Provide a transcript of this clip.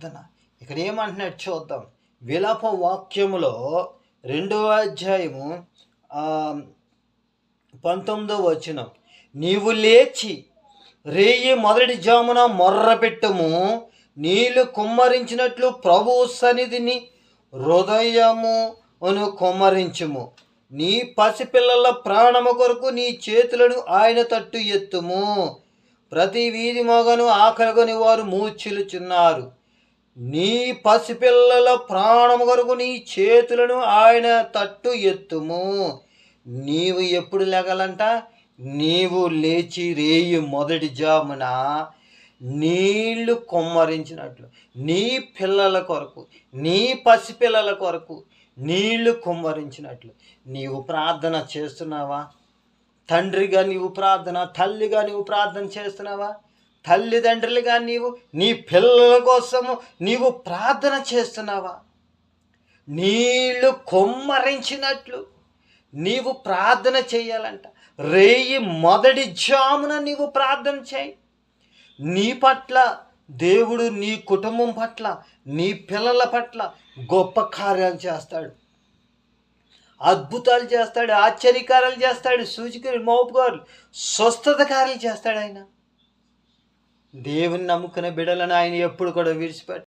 ప్రార్థన. ఇక్కడ ఏమంటున్నాడు చూద్దాం. విలాప వాక్యములో 2వ అధ్యాయము 19వ వచనం. నీవు లేచి రేయి మొదటి జామున మొర్రపెట్టుము, నీళ్లు కుమ్మరించినట్లు ప్రభువు సన్నిధిని హృదయమును కుమ్మరించుము. నీ పసిపిల్లల ప్రాణము కొరకు నీ చేతులను ఆయన తట్టు ఎత్తుము. ప్రతి వీధి మగను ఆకలిగొని వారు మూర్ఛిల్లుచున్నారు. నీ పసిపిల్లల ప్రాణము కొరకు నీ చేతులను ఆయన తట్టు ఎత్తుము. నీవు ఎప్పుడు లేగాలంట? నీవు లేచి రేయి మొదటి జామున నీళ్లు కుమ్మరించినట్లు, నీ పిల్లల కొరకు, నీ పసిపిల్లల కొరకు నీళ్లు కుమ్మరించినట్లు. నీవు ప్రార్థన చేస్తున్నావా? తండ్రిగా నీవు ప్రార్థన, తల్లిగా నీవు ప్రార్థన చేస్తున్నావా? తల్లిదండ్రులుగా నీవు నీ పిల్లల కోసము నీవు ప్రార్థన చేస్తున్నావా? నీళ్లు కుమ్మరించినట్లు నీవు ప్రార్థన చేయాలంట. రేయి మొదటి జామున నీవు ప్రార్థన చేయి. నీ పట్ల దేవుడు, నీ కుటుంబం పట్ల, నీ పిల్లల పట్ల గొప్ప కార్యాలు చేస్తాడు, అద్భుతాలు చేస్తాడు, ఆశ్చర్యకార్యాలు చేస్తాడు, సూచికలు, మోపుగారు, స్వస్థత కార్యాలు చేస్తాడు. ఆయన దేవుని నమ్ముకునే బిడ్డలను ఆయన ఎప్పుడు కూడా విడిచిపెట్టాడు.